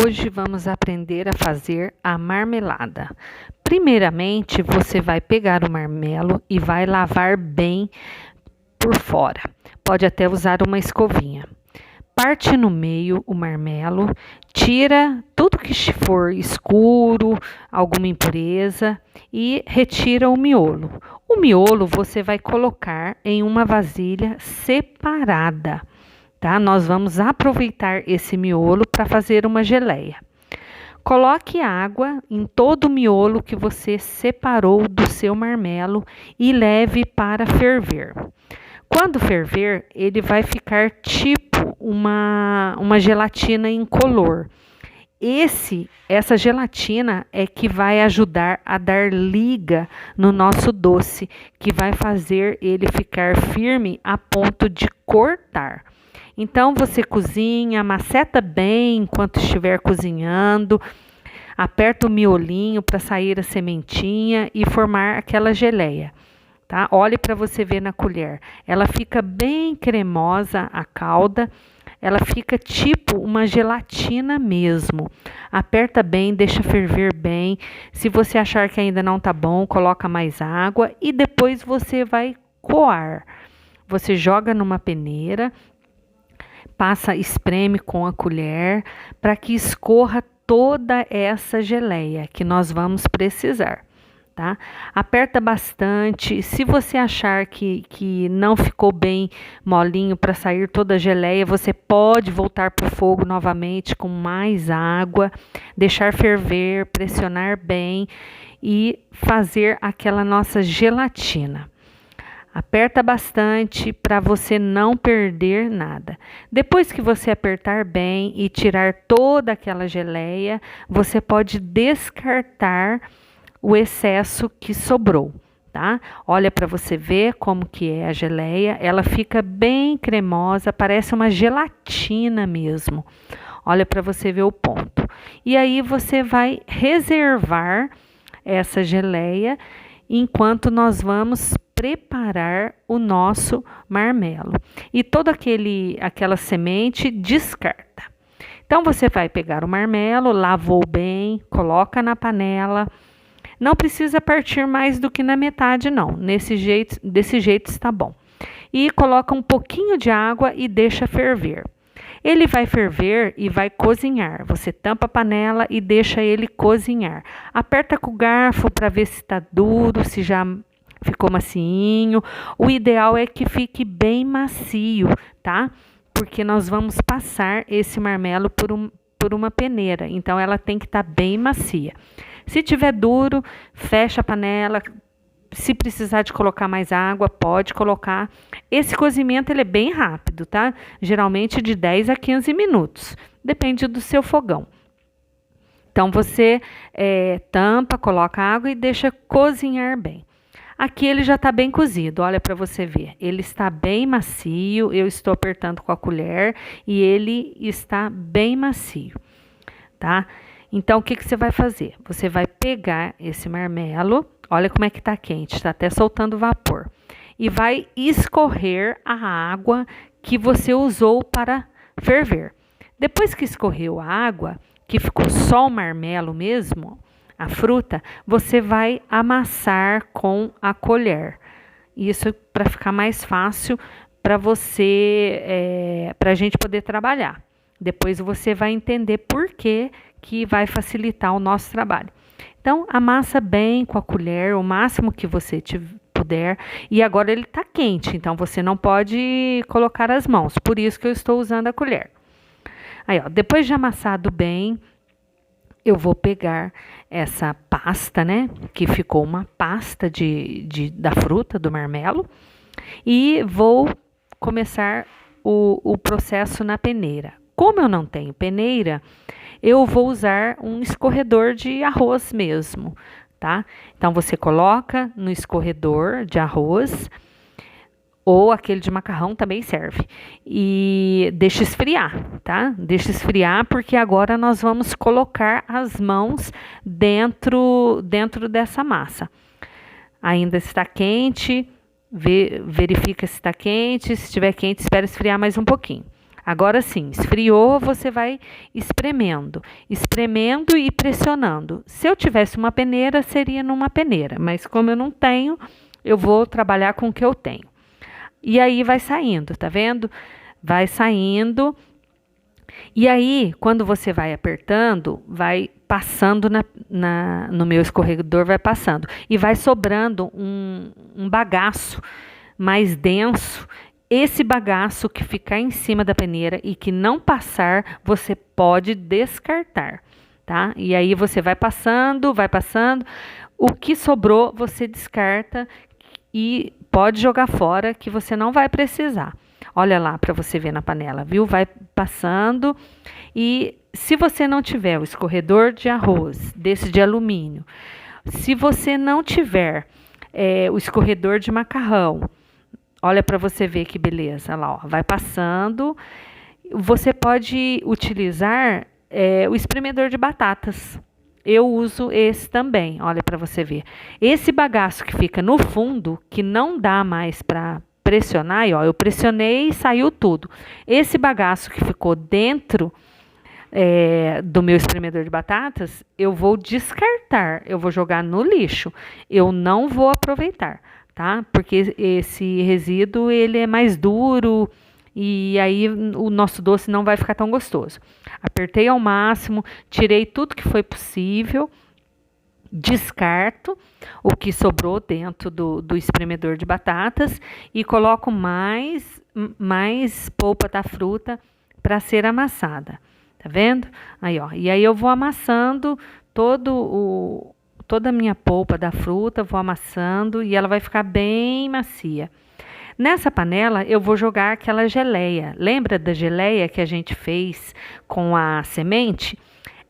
Hoje vamos aprender a fazer a marmelada. Primeiramente, você vai pegar o marmelo e vai lavar bem por fora. Pode até usar uma escovinha. Parte no meio o marmelo, tira tudo que for escuro, alguma impureza e retira o miolo. O miolo você vai colocar em uma vasilha separada. Tá? Nós vamos aproveitar esse miolo para fazer uma geleia. Coloque água em todo o miolo que você separou do seu marmelo e leve para ferver. Quando ferver, ele vai ficar tipo uma gelatina incolor. Essa gelatina é que vai ajudar a dar liga no nosso doce, que vai fazer ele ficar firme a ponto de cortar. Então você cozinha, maceta bem enquanto estiver cozinhando, aperta o miolinho para sair a sementinha e formar aquela geleia. Tá? Olhe para você ver na colher. Ela fica bem cremosa a calda, ela fica tipo uma gelatina mesmo. Aperta bem, deixa ferver bem. Se você achar que ainda não tá bom, coloca mais água e depois você vai coar. Você joga numa peneira, espreme com a colher para que escorra toda essa geleia que nós vamos precisar. Tá? Aperta bastante. Se você achar que não ficou bem molinho para sair toda a geleia, você pode voltar para o fogo novamente com mais água, deixar ferver, pressionar bem e fazer aquela nossa gelatina. Aperta bastante para você não perder nada. Depois que você apertar bem e tirar toda aquela geleia, você pode descartar o excesso que sobrou, tá? Olha para você ver como que é a geleia, ela fica bem cremosa, parece uma gelatina mesmo. Olha para você ver o ponto. E aí você vai reservar essa geleia enquanto nós vamos preparar o nosso marmelo. E toda aquela semente descarta. Então você vai pegar o marmelo, lavou bem, coloca na panela. Não precisa partir mais do que na metade, não. Desse jeito está bom. E coloca um pouquinho de água e deixa ferver. Ele vai ferver e vai cozinhar. Você tampa a panela e deixa ele cozinhar. Aperta com o garfo para ver se está duro, se já ficou macinho. O ideal é que fique bem macio, tá? Porque nós vamos passar esse marmelo por uma peneira. Então ela tem que estar bem macia. Se tiver duro, fecha a panela. Se precisar de colocar mais água, pode colocar. Esse cozimento ele é bem rápido, tá? Geralmente de 10 a 15 minutos. Depende do seu fogão. Então você tampa, coloca água e deixa cozinhar bem. Aqui ele já está bem cozido, olha para você ver. Ele está bem macio, eu estou apertando com a colher e ele está bem macio, tá? Então, o que você vai fazer? Você vai pegar esse marmelo, olha como é que está quente, está até soltando vapor. E vai escorrer a água que você usou para ferver. Depois que escorreu a água, que ficou só o marmelo mesmo, a fruta, você vai amassar com a colher. Isso para ficar mais fácil para a gente poder trabalhar. Depois você vai entender por que vai facilitar o nosso trabalho. Então, amassa bem com a colher, o máximo que você puder. E agora ele está quente, então você não pode colocar as mãos. Por isso que eu estou usando a colher. Aí, ó, depois de amassado bem, eu vou pegar essa pasta, né? Que ficou uma pasta da fruta, do marmelo. E vou começar o processo na peneira. Como eu não tenho peneira, eu vou usar um escorredor de arroz mesmo, tá? Então, você coloca no escorredor de arroz, ou aquele de macarrão também serve, e deixa esfriar, tá? Deixa esfriar porque agora nós vamos colocar as mãos dentro dessa massa. Ainda está quente, verifica se está quente, se estiver quente, espera esfriar mais um pouquinho. Agora sim, esfriou, você vai espremendo, espremendo e pressionando. Se eu tivesse uma peneira, seria numa peneira, mas como eu não tenho, eu vou trabalhar com o que eu tenho. E aí vai saindo, tá vendo? Vai saindo. E aí, quando você vai apertando, vai passando no meu escorredor, vai passando. E vai sobrando um bagaço mais denso. Esse bagaço que ficar em cima da peneira e que não passar, você pode descartar, tá? E aí você vai passando, vai passando. O que sobrou, você descarta e pode jogar fora, que você não vai precisar. Olha lá para você ver na panela, viu? Vai passando. E se você não tiver o escorredor de arroz, desse de alumínio, se você não tiver o escorredor de macarrão, olha para você ver que beleza, lá, ó, vai passando. Você pode utilizar o espremedor de batatas. Eu uso esse também, olha para você ver. Esse bagaço que fica no fundo, que não dá mais para pressionar, e ó, eu pressionei e saiu tudo. Esse bagaço que ficou dentro do meu espremedor de batatas, eu vou descartar, eu vou jogar no lixo. Eu não vou aproveitar, tá? Porque esse resíduo, ele é mais duro e aí o nosso doce não vai ficar tão gostoso. Apertei ao máximo, tirei tudo que foi possível, descarto o que sobrou dentro do espremedor de batatas e coloco mais polpa da fruta para ser amassada. Tá vendo? Aí, ó. E aí eu vou amassando toda a minha polpa da fruta, vou amassando e ela vai ficar bem macia. Nessa panela eu vou jogar aquela geleia. Lembra da geleia que a gente fez com a semente?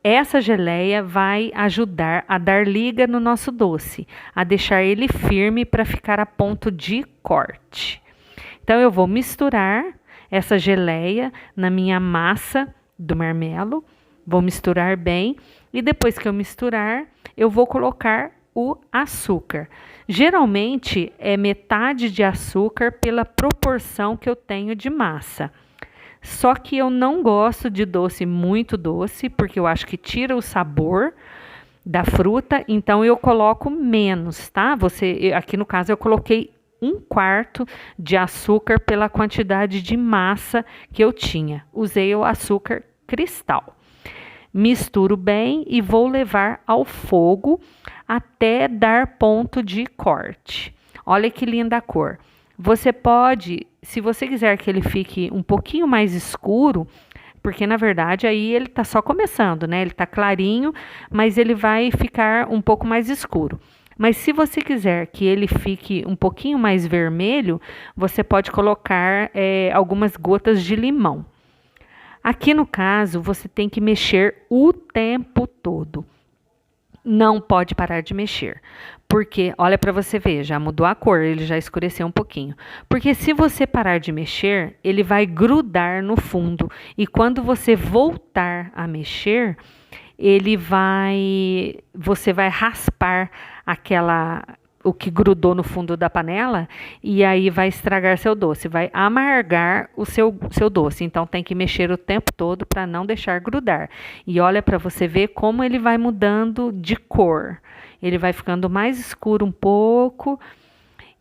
Essa geleia vai ajudar a dar liga no nosso doce, a deixar ele firme para ficar a ponto de corte. Então eu vou misturar essa geleia na minha massa do marmelo, vou misturar bem e depois que eu misturar, eu vou colocar o açúcar. Geralmente é metade de açúcar pela proporção que eu tenho de massa. Só que eu não gosto de doce muito doce, porque eu acho que tira o sabor da fruta, então eu coloco menos, tá? Aqui no caso eu coloquei 1/4 de açúcar pela quantidade de massa que eu tinha. Usei o açúcar cristal. Misturo bem e vou levar ao fogo até dar ponto de corte. Olha que linda a cor. Você pode, se você quiser que ele fique um pouquinho mais escuro, porque na verdade aí ele tá só começando, né? Ele tá clarinho, mas ele vai ficar um pouco mais escuro. Mas se você quiser que ele fique um pouquinho mais vermelho, você pode colocar algumas gotas de limão. Aqui no caso, você tem que mexer o tempo todo. Não pode parar de mexer, porque olha para você ver, já mudou a cor, ele já escureceu um pouquinho. Porque se você parar de mexer, ele vai grudar no fundo e quando você voltar a mexer, você vai raspar o que grudou no fundo da panela e aí vai estragar seu doce, vai amargar o seu doce. Então tem que mexer o tempo todo para não deixar grudar. E olha para você ver como ele vai mudando de cor. Ele vai ficando mais escuro um pouco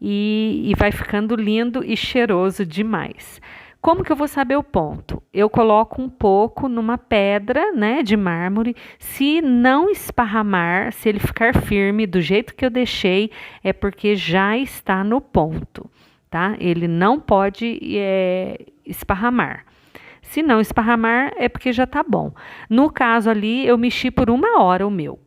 e vai ficando lindo e cheiroso demais. Como que eu vou saber o ponto? Eu coloco um pouco numa pedra, né, de mármore. Se não esparramar, se ele ficar firme do jeito que eu deixei, é porque já está no ponto, tá? Ele não pode esparramar. Se não esparramar, é porque já tá bom. No caso ali, eu mexi por 1 hora o meu.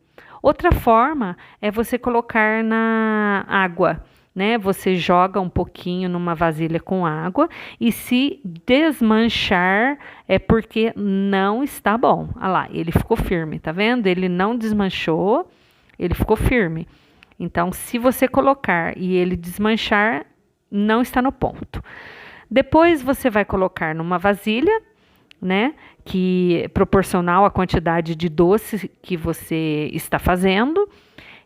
Outra forma é você colocar na água, né? Você joga um pouquinho numa vasilha com água e se desmanchar é porque não está bom. Olha lá, ele ficou firme, tá vendo? Ele não desmanchou, ele ficou firme. Então, se você colocar e ele desmanchar, não está no ponto. Depois você vai colocar numa vasilha, né? Que é proporcional à quantidade de doce que você está fazendo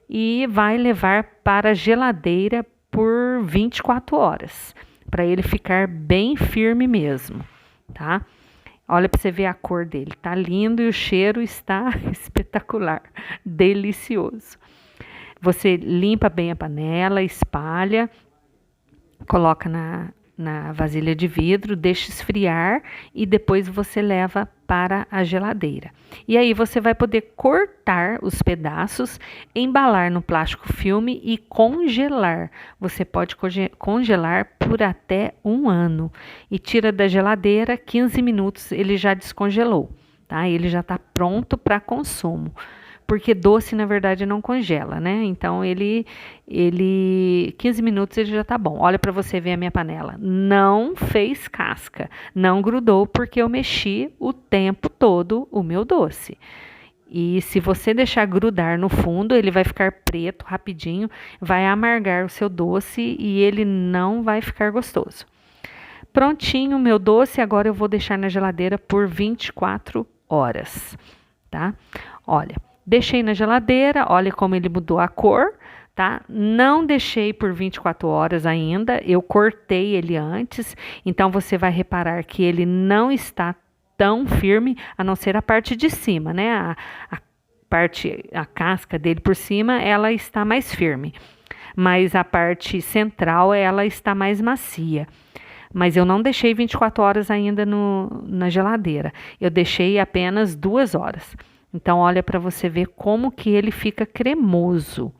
e vai levar para a geladeira por 24 horas, para ele ficar bem firme mesmo, tá? Olha para você ver a cor dele, tá lindo e o cheiro está espetacular, delicioso. Você limpa bem a panela, espalha, coloca na vasilha de vidro, deixa esfriar e depois você leva para a geladeira. E aí você vai poder cortar os pedaços, embalar no plástico filme e congelar. Você pode congelar por até 1 ano e tira da geladeira, 15 minutos ele já descongelou, tá? Ele já está pronto para consumo. Porque doce, na verdade, não congela, né? Então, 15 minutos ele já tá bom. Olha para você ver a minha panela. Não fez casca, não grudou porque eu mexi o tempo todo o meu doce. E se você deixar grudar no fundo, ele vai ficar preto rapidinho, vai amargar o seu doce e ele não vai ficar gostoso. Prontinho o meu doce, agora eu vou deixar na geladeira por 24 horas, tá? Olha, deixei na geladeira, olha como ele mudou a cor, tá? Não deixei por 24 horas ainda, eu cortei ele antes, então você vai reparar que ele não está tão firme, a não ser a parte de cima, né? A casca dele por cima, ela está mais firme, mas a parte central, ela está mais macia. Mas eu não deixei 24 horas ainda na geladeira, eu deixei apenas 2 horas. Então, olha para você ver como que ele fica cremoso.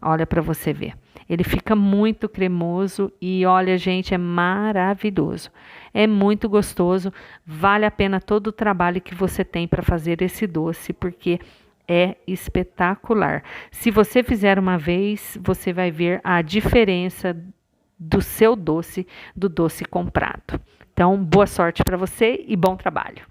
Olha para você ver. Ele fica muito cremoso e olha, gente, é maravilhoso. É muito gostoso. Vale a pena todo o trabalho que você tem para fazer esse doce, porque é espetacular. Se você fizer uma vez, você vai ver a diferença do seu doce, do doce comprado. Então, boa sorte para você e bom trabalho.